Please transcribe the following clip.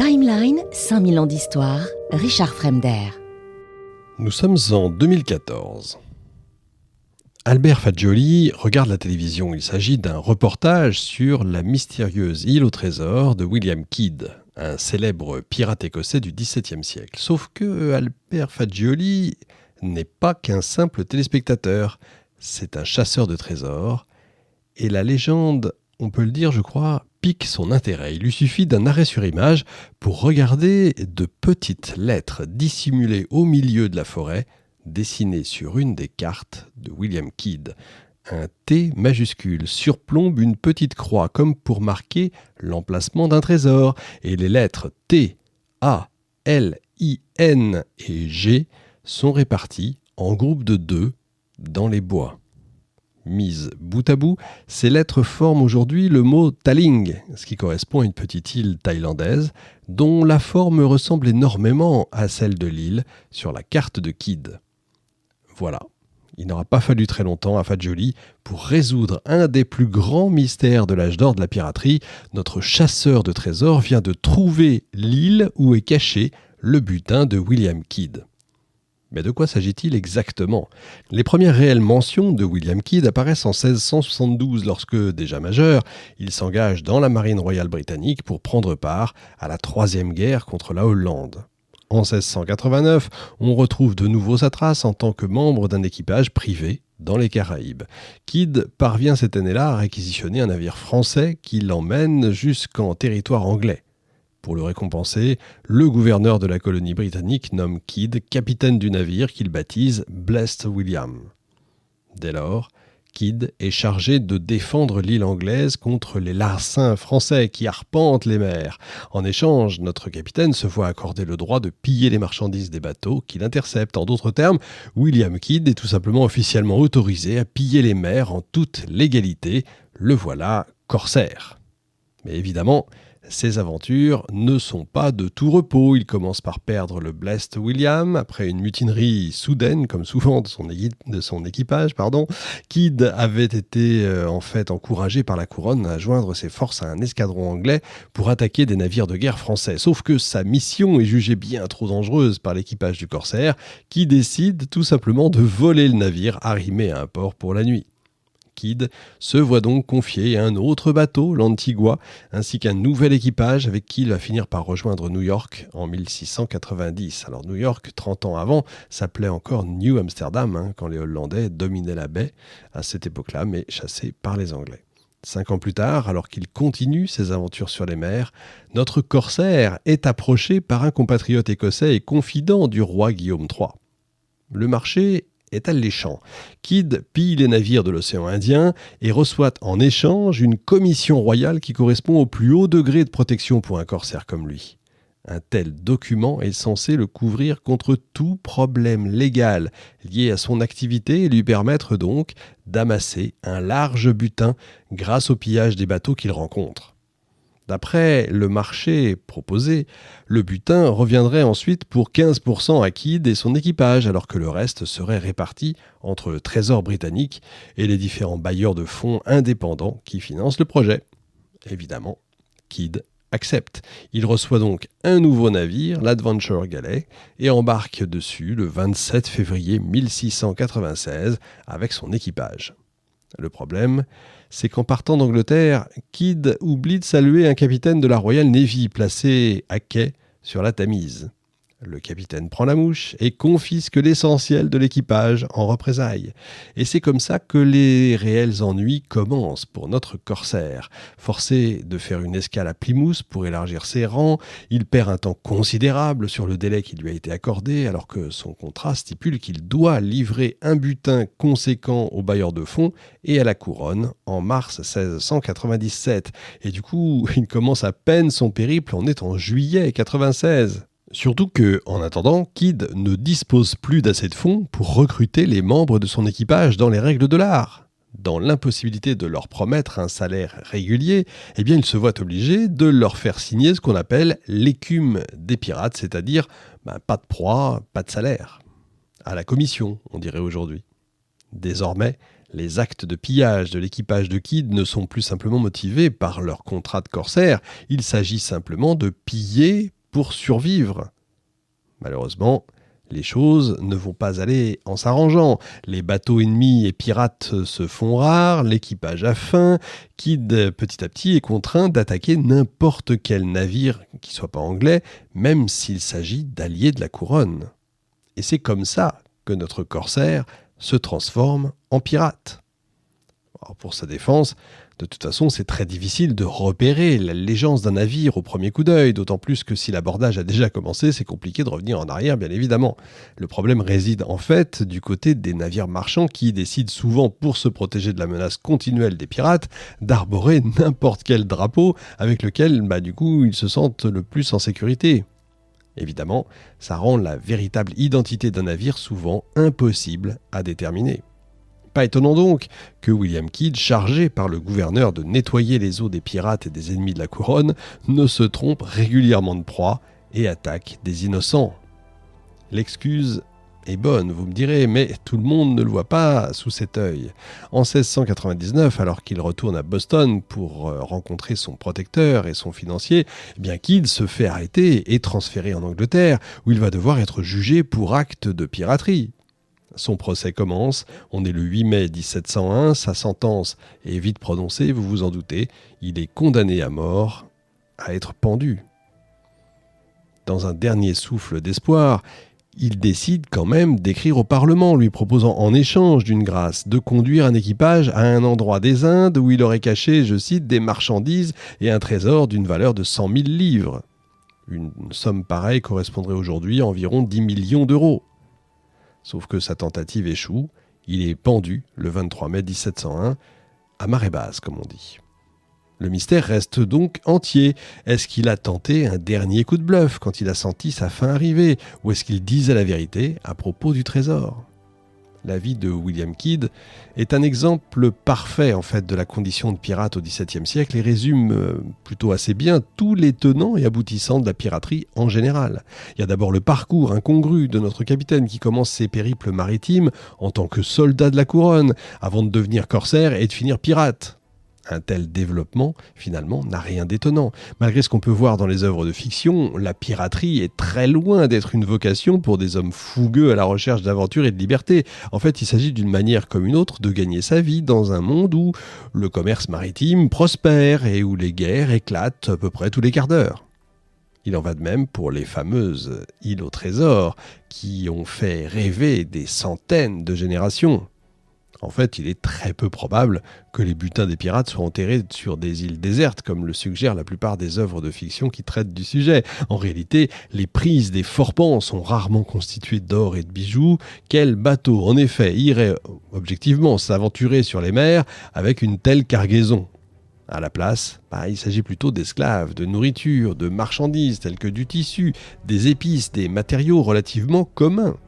Timeline, 5000 ans d'histoire, Richard Fremder. Nous sommes en 2014. Albert Fagioli regarde la télévision. Il s'agit d'un reportage sur la mystérieuse île au trésor de William Kidd, un célèbre pirate écossais du XVIIe siècle. Sauf que Albert Fagioli n'est pas qu'un simple téléspectateur, c'est un chasseur de trésors. Et la légende, on peut le dire, je crois, pique son intérêt. Il lui suffit d'un arrêt sur image pour regarder de petites lettres dissimulées au milieu de la forêt, dessinées sur une des cartes de William Kidd. Un T majuscule surplombe une petite croix comme pour marquer l'emplacement d'un trésor. Et les lettres T, A, L, I, N et G sont réparties en groupes de 2 dans les bois. Mises bout à bout, ces lettres forment aujourd'hui le mot Taling, ce qui correspond à une petite île thaïlandaise dont la forme ressemble énormément à celle de l'île sur la carte de Kidd. Voilà, il n'aura pas fallu très longtemps à Fagioli pour résoudre un des plus grands mystères de l'âge d'or de la piraterie. Notre chasseur de trésors vient de trouver l'île où est caché le butin de William Kidd. Mais de quoi s'agit-il exactement ? Les premières réelles mentions de William Kidd apparaissent en 1672 lorsque, déjà majeur, il s'engage dans la marine royale britannique pour prendre part à la Troisième Guerre contre la Hollande. En 1689, on retrouve de nouveau sa trace en tant que membre d'un équipage privé dans les Caraïbes. Kidd parvient cette année-là à réquisitionner un navire français qui l'emmène jusqu'en territoire anglais. Pour le récompenser, le gouverneur de la colonie britannique nomme Kidd capitaine du navire qu'il baptise Blessed William. Dès lors, Kidd est chargé de défendre l'île anglaise contre les larcins français qui arpentent les mers. En échange, notre capitaine se voit accorder le droit de piller les marchandises des bateaux qu'il intercepte. En d'autres termes, William Kidd est tout simplement officiellement autorisé à piller les mers en toute légalité. Le voilà corsaire. Mais évidemment, ces aventures ne sont pas de tout repos. Il commence par perdre le Blessed William après une mutinerie soudaine, comme souvent de son équipage. Kidd avait été en fait encouragé par la couronne à joindre ses forces à un escadron anglais pour attaquer des navires de guerre français. Sauf que sa mission est jugée bien trop dangereuse par l'équipage du corsaire, qui décide tout simplement de voler le navire arrimé à un port pour la nuit. Kidd se voit donc confier un autre bateau, l'Antigua, ainsi qu'un nouvel équipage avec qui il va finir par rejoindre New York en 1690. Alors New York, 30 ans avant, s'appelait encore New Amsterdam, quand les Hollandais dominaient la baie à cette époque-là, mais chassés par les Anglais. 5 ans plus tard, alors qu'il continue ses aventures sur les mers, notre corsaire est approché par un compatriote écossais et confident du roi Guillaume III. Le marché est alléchant. Kidd pille les navires de l'océan Indien et reçoit en échange une commission royale qui correspond au plus haut degré de protection pour un corsaire comme lui. Un tel document est censé le couvrir contre tout problème légal lié à son activité et lui permettre donc d'amasser un large butin grâce au pillage des bateaux qu'il rencontre. D'après le marché proposé, le butin reviendrait ensuite pour 15% à Kidd et son équipage, alors que le reste serait réparti entre le Trésor britannique et les différents bailleurs de fonds indépendants qui financent le projet. Évidemment, Kidd accepte. Il reçoit donc un nouveau navire, l'Adventure Galley, et embarque dessus le 27 février 1696 avec son équipage. Le problème, c'est qu'en partant d'Angleterre, Kidd oublie de saluer un capitaine de la Royal Navy placé à quai sur la Tamise. Le capitaine prend la mouche et confisque l'essentiel de l'équipage en représailles. Et c'est comme ça que les réels ennuis commencent pour notre corsaire. Forcé de faire une escale à Plymouth pour élargir ses rangs, il perd un temps considérable sur le délai qui lui a été accordé, alors que son contrat stipule qu'il doit livrer un butin conséquent aux bailleurs de fonds et à la couronne en mars 1697. Et du coup, il commence à peine son périple, on est en juillet 96. Surtout que, en attendant, Kidd ne dispose plus d'assez de fonds pour recruter les membres de son équipage dans les règles de l'art. Dans l'impossibilité de leur promettre un salaire régulier, il se voit obligé de leur faire signer ce qu'on appelle l'écume des pirates, c'est-à-dire pas de proie, pas de salaire. À la commission, on dirait aujourd'hui. Désormais, Les actes de pillage de l'équipage de Kidd ne sont plus simplement motivés par leur contrat de corsaire, il s'agit simplement de piller pour survivre. Malheureusement, les choses ne vont pas aller en s'arrangeant. Les bateaux ennemis et pirates se font rares, l'équipage a faim. Kidd, petit à petit, est contraint d'attaquer n'importe quel navire qui ne soit pas anglais, même s'il s'agit d'alliés de la couronne. Et c'est comme ça que notre corsaire se transforme en pirate. Alors pour sa défense, de toute façon, c'est très difficile de repérer l'allégeance d'un navire au premier coup d'œil, d'autant plus que si l'abordage a déjà commencé, c'est compliqué de revenir en arrière, bien évidemment. Le problème réside en fait du côté des navires marchands qui décident souvent, pour se protéger de la menace continuelle des pirates, d'arborer n'importe quel drapeau avec lequel, ils se sentent le plus en sécurité. Évidemment, ça rend la véritable identité d'un navire souvent impossible à déterminer. Pas étonnant donc que William Kidd, chargé par le gouverneur de nettoyer les eaux des pirates et des ennemis de la couronne, ne se trompe régulièrement de proie et attaque des innocents. L'excuse est bonne, vous me direz, mais tout le monde ne le voit pas sous cet œil. En 1699, alors qu'il retourne à Boston pour rencontrer son protecteur et son financier, Kidd se fait arrêter et transférer en Angleterre, où il va devoir être jugé pour acte de piraterie. Son procès commence, on est le 8 mai 1701, sa sentence est vite prononcée, vous vous en doutez, il est condamné à mort, à être pendu. Dans un dernier souffle d'espoir, il décide quand même d'écrire au Parlement, lui proposant en échange d'une grâce de conduire un équipage à un endroit des Indes où il aurait caché, je cite, des marchandises et un trésor d'une valeur de 100 000 livres. Une somme pareille correspondrait aujourd'hui à environ 10 millions d'euros. Sauf que sa tentative échoue, il est pendu le 23 mai 1701, à marée basse comme on dit. Le mystère reste donc entier. Est-ce qu'il a tenté un dernier coup de bluff quand il a senti sa fin arriver, ou est-ce qu'il disait la vérité à propos du trésor ? La vie de William Kidd est un exemple parfait en fait de la condition de pirate au XVIIe siècle et résume plutôt assez bien tous les tenants et aboutissants de la piraterie en général. Il y a d'abord le parcours incongru de notre capitaine qui commence ses périples maritimes en tant que soldat de la couronne avant de devenir corsaire et de finir pirate. Un tel développement, finalement, n'a rien d'étonnant. Malgré ce qu'on peut voir dans les œuvres de fiction, la piraterie est très loin d'être une vocation pour des hommes fougueux à la recherche d'aventure et de liberté. En fait, il s'agit d'une manière comme une autre de gagner sa vie dans un monde où le commerce maritime prospère et où les guerres éclatent à peu près tous les quarts d'heure. Il en va de même pour les fameuses îles au trésor qui ont fait rêver des centaines de générations. En fait, il est très peu probable que les butins des pirates soient enterrés sur des îles désertes, comme le suggèrent la plupart des œuvres de fiction qui traitent du sujet. En réalité, les prises des forpents sont rarement constituées d'or et de bijoux. Quel bateau, en effet, irait objectivement s'aventurer sur les mers avec une telle cargaison ? À la place, il s'agit plutôt d'esclaves, de nourriture, de marchandises telles que du tissu, des épices, des matériaux relativement communs.